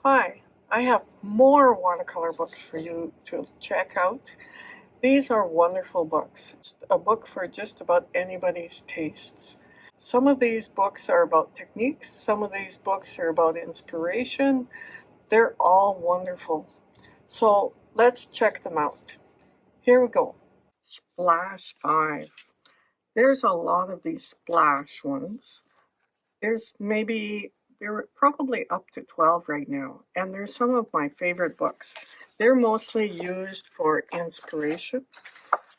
Hi, I have more watercolor books for you to check out. These are wonderful books. It's a book for just about anybody's tastes. Some of these books are about techniques, some of these books are about inspiration. They're all wonderful. So let's check them out. Here we go. Splash 5. There's a lot of these splash ones. There are probably up to 12 right now, and they're some of my favorite books. They're mostly used for inspiration.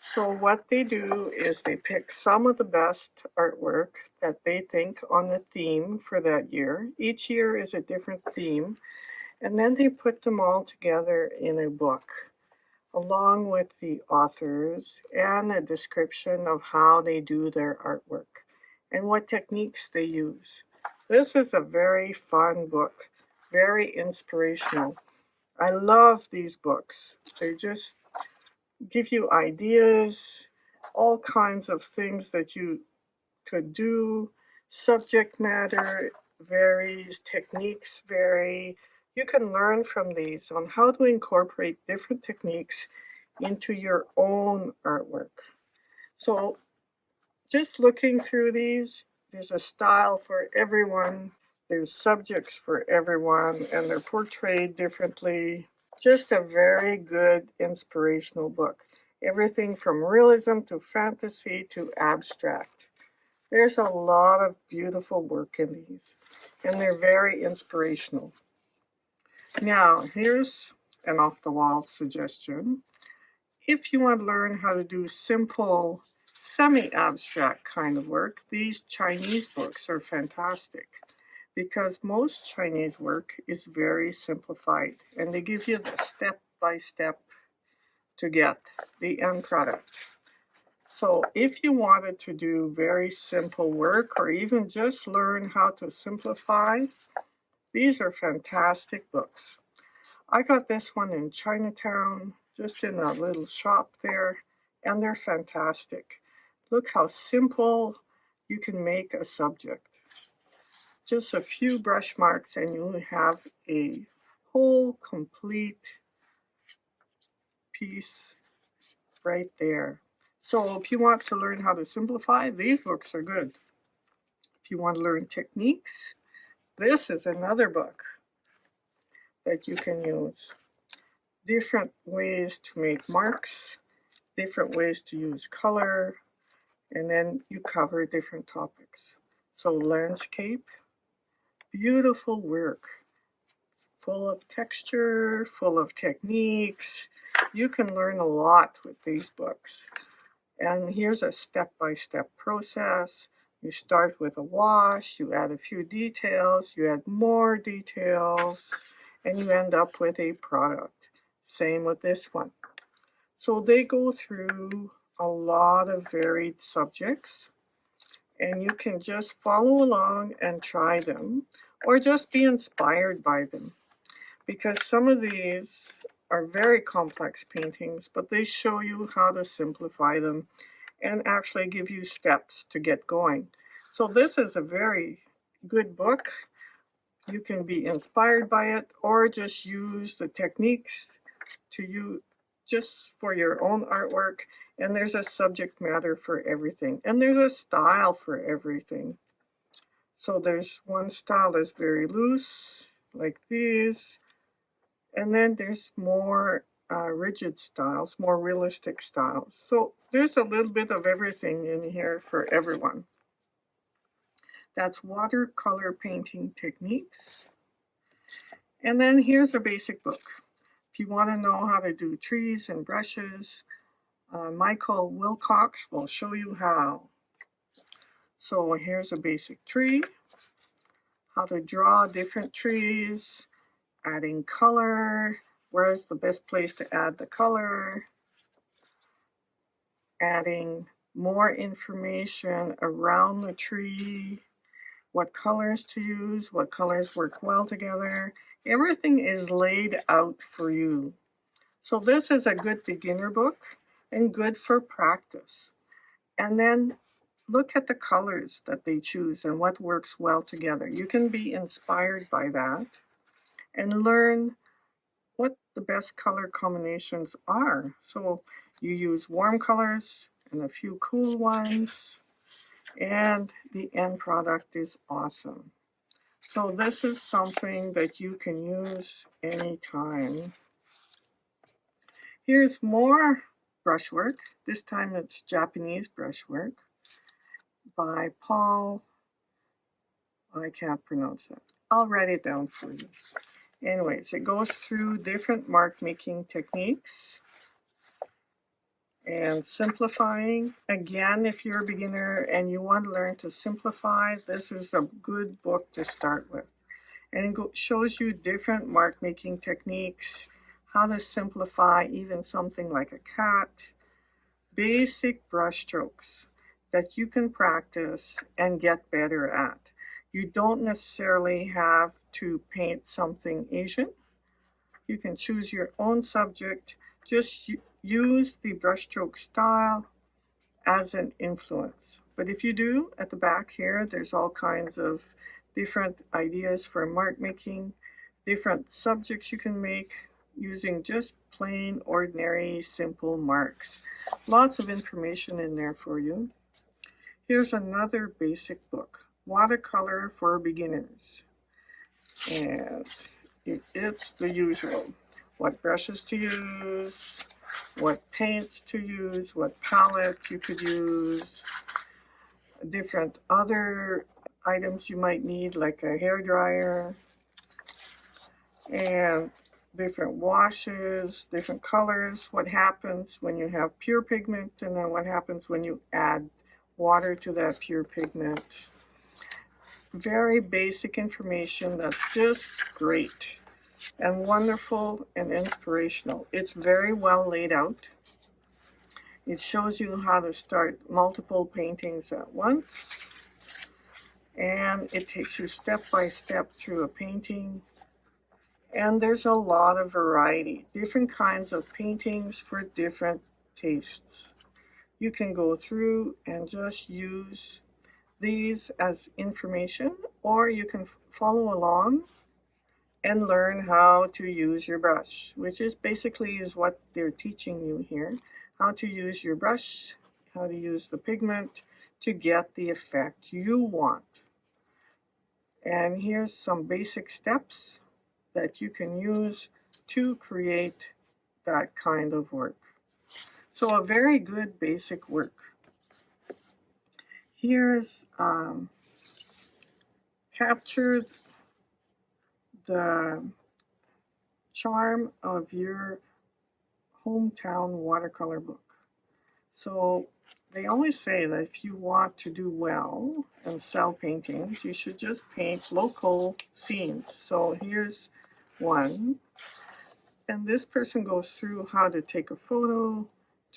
So what they do is they pick some of the best artwork that they think on the theme for that year. Each year is a different theme, and then they put them all together in a book, along with the authors and a description of how they do their artwork and what techniques they use. This is a very fun book, very inspirational. I love these books. They just give you ideas, all kinds of things that you could do. Subject matter varies, techniques vary. You can learn from these on how to incorporate different techniques into your own artwork. So just looking through these, there's a style for everyone, there's subjects for everyone, and they're portrayed differently. Just a very good inspirational book. Everything from realism to fantasy to abstract. There's a lot of beautiful work in these, and they're very inspirational. Now, here's an off-the-wall suggestion. If you want to learn how to do simple, semi-abstract kind of work, these Chinese books are fantastic because most Chinese work is very simplified, and they give you the step-by-step to get the end product. So if you wanted to do very simple work or even just learn how to simplify, these are fantastic books. I got this one in Chinatown, just in a little shop there, and they're fantastic. Look how simple you can make a subject. Just a few brush marks and you have a whole complete piece right there. So if you want to learn how to simplify, these books are good. If you want to learn techniques, this is another book that you can use. Different ways to make marks, different ways to use color, and then you cover different topics. So landscape, beautiful work, full of texture, full of techniques. You can learn a lot with these books. And here's a step-by-step process. You start with a wash, you add a few details, you add more details, and you end up with a product. Same with this one. So they go through a lot of varied subjects, and you can just follow along and try them, or just be inspired by them. Because some of these are very complex paintings, but they show you how to simplify them and actually give you steps to get going. So this is a very good book. You can be inspired by it or just use the techniques to you just for your own artwork. And there's a subject matter for everything. And there's a style for everything. So there's one style that's very loose, like these. And then there's more rigid styles, more realistic styles. So there's a little bit of everything in here for everyone. That's watercolor painting techniques. And then here's a basic book. If you want to know how to do trees and brushes, Michael Wilcox will show you how. So here's a basic tree, how to draw different trees, adding color, where's the best place to add the color, adding more information around the tree, what colors to use, what colors work well together. Everything is laid out for you. So this is a good beginner book and good for practice. And then look at the colors that they choose and what works well together. You can be inspired by that. and learn what the best color combinations are. So you use warm colors and a few cool ones, and the end product is awesome. So this is something that you can use anytime. Here's more brushwork. This time it's Japanese brushwork by Paul. I can't pronounce it. I'll write it down for you. Anyways, it goes through different mark making techniques and simplifying. Again, if you're a beginner and you want to learn to simplify, this is a good book to start with. And it shows you different mark making techniques, how to simplify even something like a cat, basic brush strokes that you can practice and get better at. You don't necessarily have to paint something Asian. You can choose your own subject. Just use the brushstroke style as an influence. But if you do, at the back here, there's all kinds of different ideas for mark making, different subjects you can make using just plain, ordinary, simple marks. Lots of information in there for you. Here's another basic book, Watercolor for Beginners. And it's the usual. What brushes to use, what paints to use, what palette you could use, different other items you might need like a hairdryer, and different washes, different colors, what happens when you have pure pigment, and then what happens when you add water to that pure pigment. Very basic information that's just great and wonderful and inspirational. It's very well laid out. It shows you how to start multiple paintings at once, and it takes you step by step through a painting. And there's a lot of variety, different kinds of paintings for different tastes. You can go through and just use these as information, or you can follow along and learn how to use your brush, which is basically is what they're teaching you here. How to use your brush, how to use the pigment to get the effect you want. And here's some basic steps that you can use to create that kind of work. So a very good basic work. Here's capture the charm of your hometown watercolor book. So they always say that if you want to do well and sell paintings, you should just paint local scenes. So here's one. And this person goes through how to take a photo,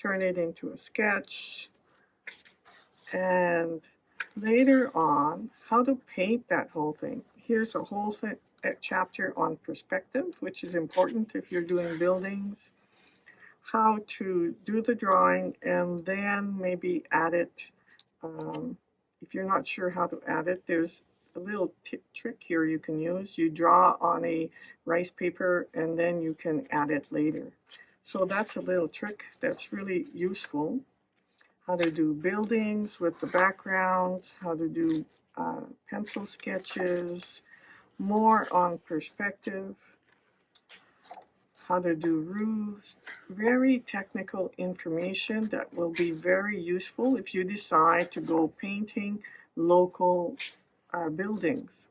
turn it into a sketch, and later on, how to paint that whole thing. Here's a whole chapter on perspective, which is important if you're doing buildings. How to do the drawing and then maybe add it. If you're not sure how to add it, there's a little trick here you can use. You draw on a rice paper and then you can add it later. So that's a little trick that's really useful. How to do buildings with the backgrounds, how to do pencil sketches, more on perspective, how to do roofs, very technical information that will be very useful if you decide to go painting local buildings.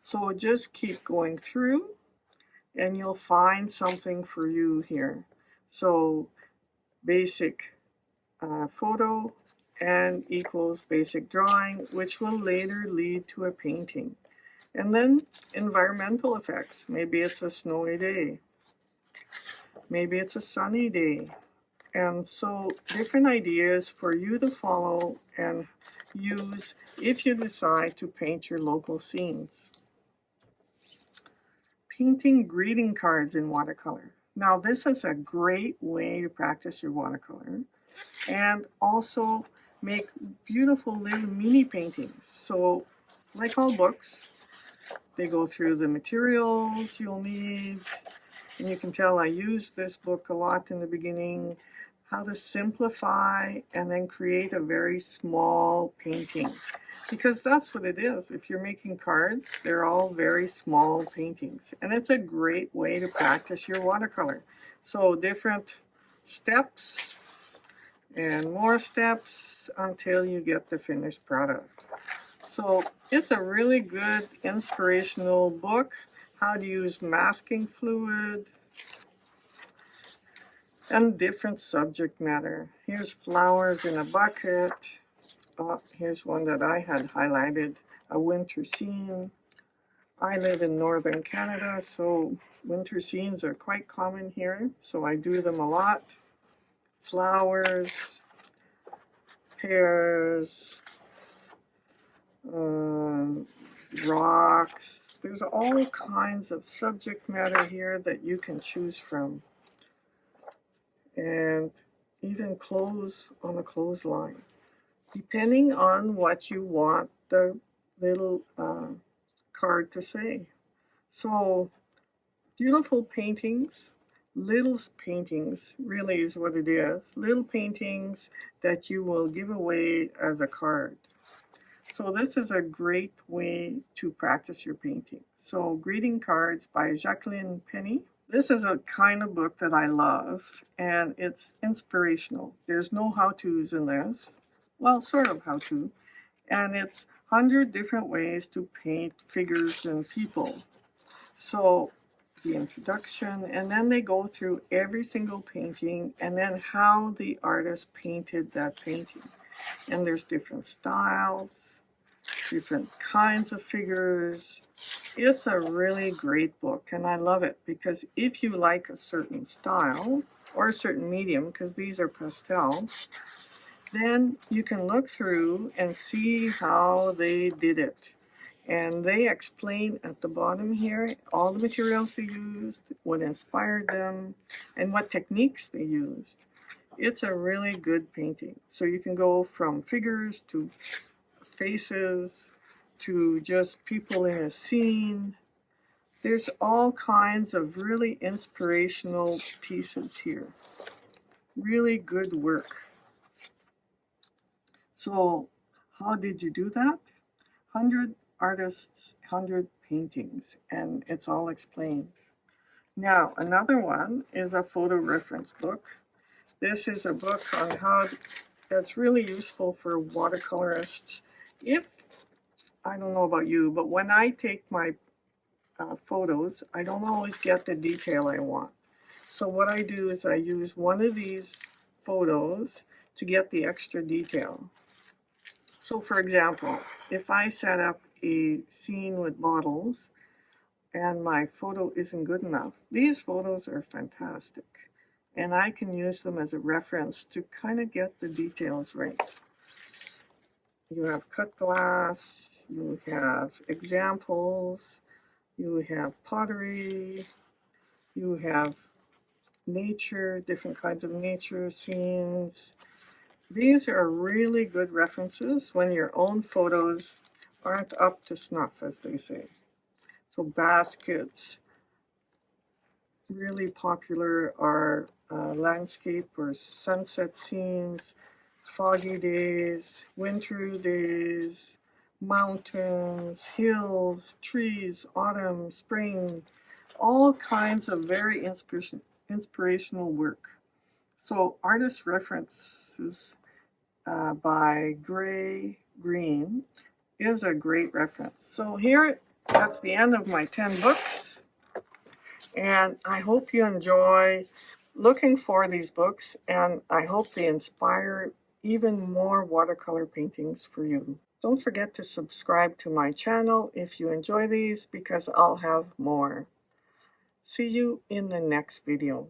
So just keep going through and you'll find something for you here. So basic photo and equals basic drawing, which will later lead to a painting. And then environmental effects. Maybe it's a snowy day. Maybe it's a sunny day. And so different ideas for you to follow and use if you decide to paint your local scenes. Painting greeting cards in watercolor. Now this is a great way to practice your watercolor and also make beautiful little mini paintings. So like all books, They go through the materials you'll need. And you can tell I used this book a lot in the beginning, how to simplify and then create a very small painting. Because that's what it is. If you're making cards, they're all very small paintings. And it's a great way to practice your watercolor. So different steps and more steps until you get the finished product. So it's a really good inspirational book. How to use masking fluid and different subject matter. Here's flowers in a bucket. Oh, here's one that I had highlighted, a winter scene. I live in northern Canada, so winter scenes are quite common here, so I do them a lot. Flowers, pears, rocks. There's all kinds of subject matter here that you can choose from. And even clothes on a clothesline, depending on what you want the little card to say. So beautiful paintings, little paintings really is what it is. Little paintings that you will give away as a card. So this is a great way to practice your painting. So Greeting Cards by Jacqueline Penny. This is a kind of book that I love, and it's inspirational. There's no how-tos in this. Well, sort of how-to. And it's 100 different ways to paint figures and people. So the introduction, and then they go through every single painting, and then how the artist painted that painting. And there's different styles, different kinds of figures. It's a really great book, and I love it because if you like a certain style or a certain medium, because these are pastels, then you can look through and see how they did it. And they explain at the bottom here all the materials they used, what inspired them, and what techniques they used. It's a really good painting. So you can go from figures to faces to just people in a scene. There's all kinds of really inspirational pieces here. Really good work. So how did you do that? 100 artists, 100 paintings, and it's all explained. Now, another one is a photo reference book. This is a book on how that's really useful for watercolorists. If, I don't know about you, but when I take my photos, I don't always get the detail I want. So what I do is I use one of these photos to get the extra detail. So for example, if I set up a scene with bottles and my photo isn't good enough, these photos are fantastic. And I can use them as a reference to kind of get the details right. You have cut glass, you have examples, you have pottery, you have nature, different kinds of nature scenes. These are really good references when your own photos aren't up to snuff, as they say. So baskets, really popular are landscape or sunset scenes, foggy days, wintry days, mountains, hills, trees, autumn, spring, all kinds of very inspirational work. So artist references by Green is a great reference. So here, that's the end of my 10 books. And I hope you enjoy looking for these books, and I hope they inspire even more watercolor paintings for you. Don't forget to subscribe to my channel if you enjoy these, because I'll have more. See you in the next video.